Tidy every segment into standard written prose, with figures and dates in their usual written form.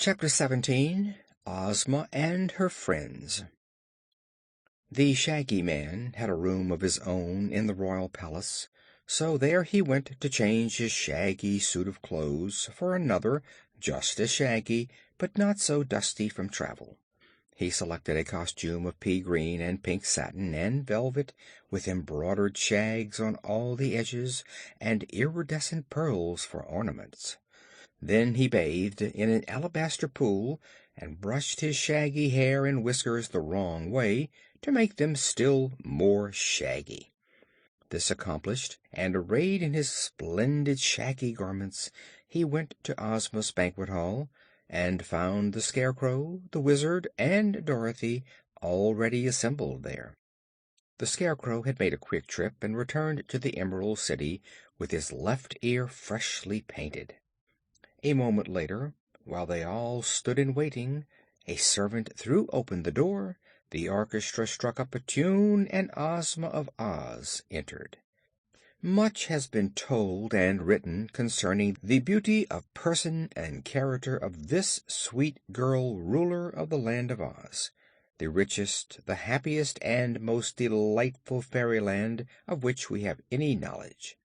Chapter 17. Ozma and Her Friends. The Shaggy Man had a room of his own in the royal palace, so there he went to change his shaggy suit of clothes for another just as shaggy, but not so dusty from travel. He selected a costume of pea green and pink satin and velvet, with embroidered shags on all the edges and iridescent pearls for ornaments. Then he bathed in an alabaster pool and brushed his shaggy hair and whiskers the wrong way to make them still more shaggy. This accomplished, and arrayed in his splendid shaggy garments, he went to Ozma's banquet hall and found the Scarecrow, the Wizard, and Dorothy already assembled there. The Scarecrow had made a quick trip and returned to the Emerald City with his left ear freshly painted. A moment later, while they all stood in waiting, a servant threw open the door, the orchestra struck up a tune, and Ozma of Oz entered. Much has been told and written concerning the beauty of person and character of this sweet girl ruler of the Land of Oz, the richest, the happiest, and most delightful fairyland of which we have any knowledge.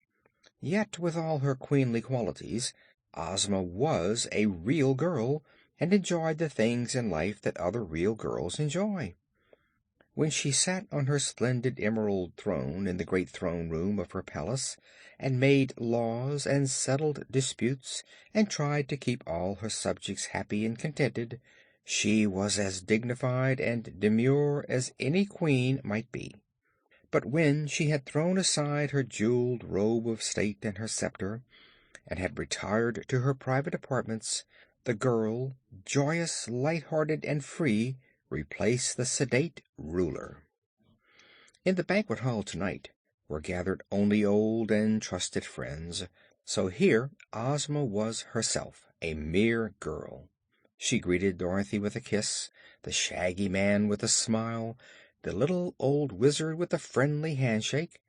Yet, with all her queenly qualities, Ozma was a real girl, and enjoyed the things in life that other real girls enjoy. When she sat on her splendid emerald throne in the great throne room of her palace, and made laws and settled disputes, and tried to keep all her subjects happy and contented, she was as dignified and demure as any queen might be. But when she had thrown aside her jeweled robe of state and her scepter, and had retired to her private apartments, the girl, joyous, light-hearted, and free, replaced the sedate ruler. In the banquet hall tonight were gathered only old and trusted friends, so here Ozma was herself, a mere girl. She greeted Dorothy with a kiss, the Shaggy Man with a smile, the little old Wizard with a friendly handshake,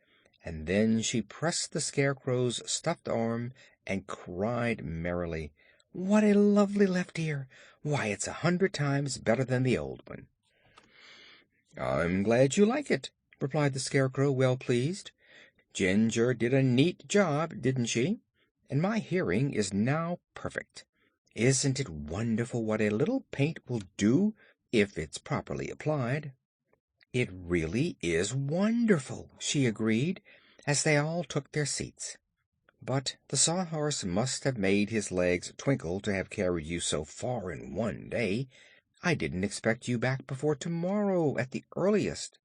and then she pressed the Scarecrow's stuffed arm and cried merrily, "What a lovely left ear! Why, it's 100 times better than the old one." "I'm glad you like it," replied the Scarecrow, well pleased. "Ginger did a neat job, didn't she? And my hearing is now perfect. Isn't it wonderful what a little paint will do if it's properly applied?" "It really is wonderful," she agreed, as they all took their seats. "But the Sawhorse must have made his legs twinkle to have carried you so far in one day. I didn't expect you back before tomorrow at the earliest."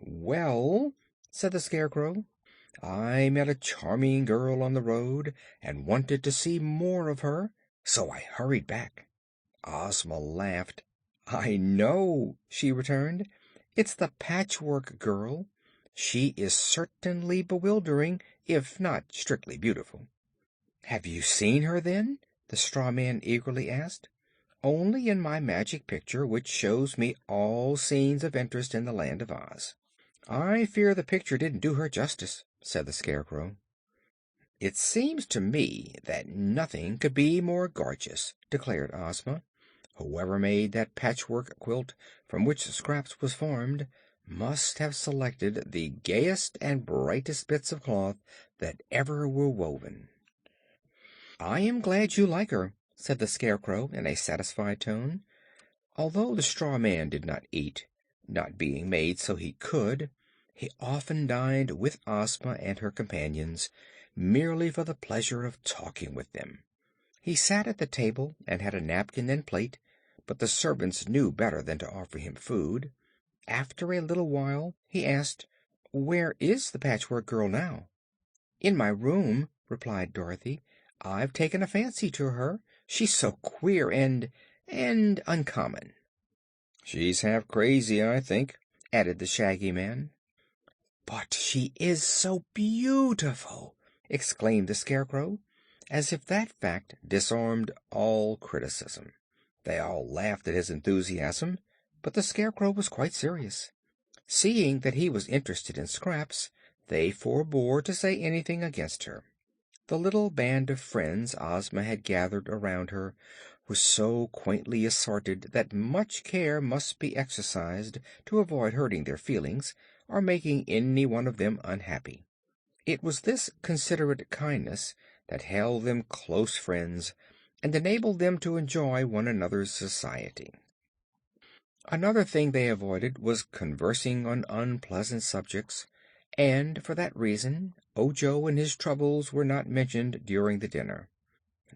"Well," said the Scarecrow, "I met a charming girl on the road and wanted to see more of her, so I hurried back." Ozma laughed. "I know," she returned. "It's the Patchwork Girl. She is certainly bewildering, if not strictly beautiful." "Have you seen her, then?" the straw man eagerly asked. "Only in my magic picture, which shows me all scenes of interest in the Land of Oz." "I fear the picture didn't do her justice," said the Scarecrow. "It seems to me that nothing could be more gorgeous," declared Ozma. "Whoever made that patchwork quilt from which Scraps was formed must have selected the gayest and brightest bits of cloth that ever were woven." "I am glad you like her," said the Scarecrow in a satisfied tone. Although the straw man did not eat, not being made so he could, he often dined with Ozma and her companions, merely for the pleasure of talking with them. He sat at the table and had a napkin and plate, but the servants knew better than to offer him food. After a little while he asked, "Where is the Patchwork Girl now?" "In my room," replied Dorothy. "I've taken a fancy to her. She's so queer and uncommon." "She's half crazy, I think," added the Shaggy Man. "But she is so beautiful!" exclaimed the Scarecrow, as if that fact disarmed all criticism. They all laughed at his enthusiasm, but the Scarecrow was quite serious. Seeing that he was interested in Scraps, they forbore to say anything against her. The little band of friends Ozma had gathered around her were so quaintly assorted that much care must be exercised to avoid hurting their feelings or making any one of them unhappy. It was this considerate kindness that held them close friends and enabled them to enjoy one another's society. Another thing they avoided was conversing on unpleasant subjects, and for that reason Ojo and his troubles were not mentioned during the dinner.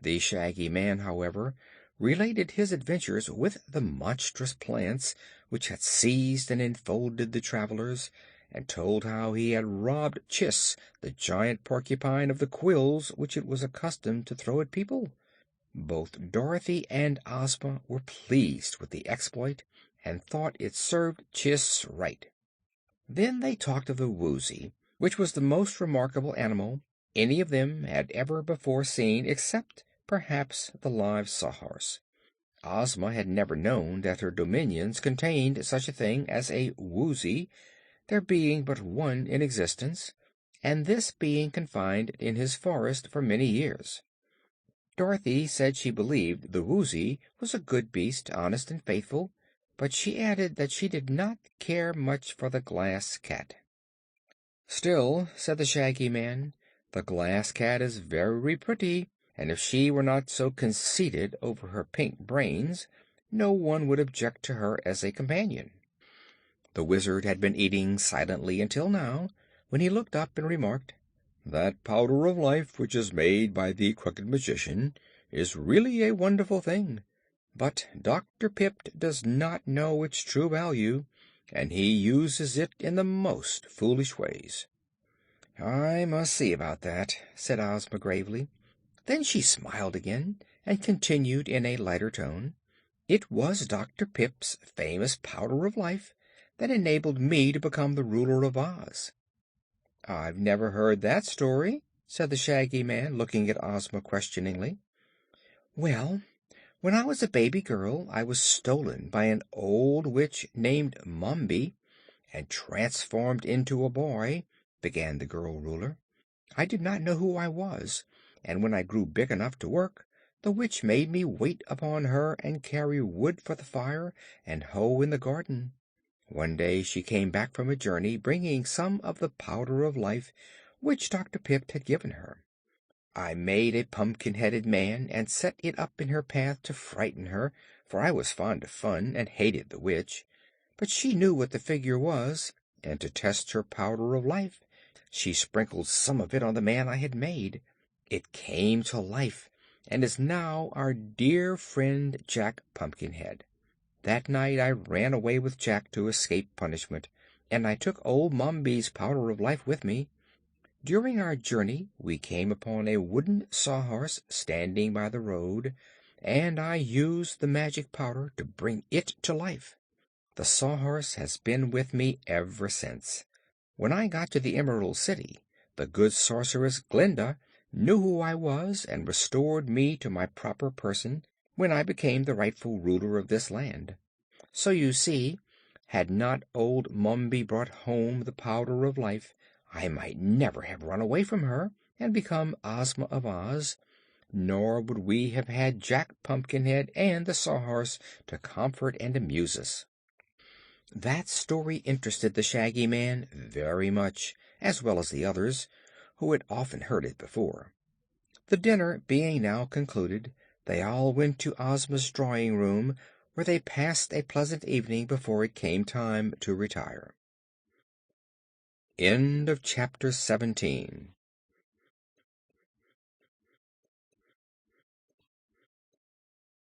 The Shaggy Man, however, related his adventures with the monstrous plants which had seized and enfolded the travelers, and told how he had robbed Chiss, the giant porcupine, of the quills which it was accustomed to throw at people. Both Dorothy and Ozma were pleased with the exploit and thought it served Chiss right. Then they talked of the Woozy, which was the most remarkable animal any of them had ever before seen, except perhaps the live Sawhorse. Ozma had never known that her dominions contained such a thing as a Woozy, there being but one in existence, and this being confined in his forest for many years. Dorothy said she believed the Woozy was a good beast, honest and faithful, but she added that she did not care much for the Glass Cat. "Still," said the Shaggy Man, "the Glass Cat is very pretty, and if she were not so conceited over her pink brains, no one would object to her as a companion." The Wizard had been eating silently until now, when he looked up and remarked, "That Powder of Life which is made by the Crooked Magician is really a wonderful thing, but Dr. Pipt does not know its true value, and he uses it in the most foolish ways." "I must see about that," said Ozma gravely. Then she smiled again and continued in a lighter tone, "It was Dr. Pipt's famous Powder of Life that enabled me to become the ruler of Oz." "I've never heard that story," said the Shaggy Man, looking at Ozma questioningly. "Well, when I was a baby girl I was stolen by an old witch named Mombi and transformed into a boy," began the girl Ruler. "I did not know who I was, and when I grew big enough to work, the witch made me wait upon her and carry wood for the fire and hoe in the garden. One day she came back from a journey bringing some of the Powder of Life which Dr. Pipt had given her. I made a pumpkin-headed man and set it up in her path to frighten her, for I was fond of fun and hated the witch. But she knew what the figure was, and to test her Powder of Life she sprinkled some of it on the man I had made. It came to life and is now our dear friend Jack Pumpkinhead. That night I ran away with Jack to escape punishment, and I took old Mombi's Powder of Life with me. During our journey we came upon a wooden Sawhorse standing by the road, and I used the magic powder to bring it to life. The Sawhorse has been with me ever since. When I got to the Emerald City, the good sorceress Glinda knew who I was and restored me to my proper person when I became the rightful ruler of this land. So you see, had not old Mombi brought home the Powder of Life, I might never have run away from her and become Ozma of Oz, nor would we have had Jack Pumpkinhead and the Sawhorse to comfort and amuse us." That story interested the Shaggy Man very much, as well as the others, who had often heard it before. The dinner being now concluded, they all went to Ozma's drawing room, where they passed a pleasant evening before it came time to retire. Chapter 17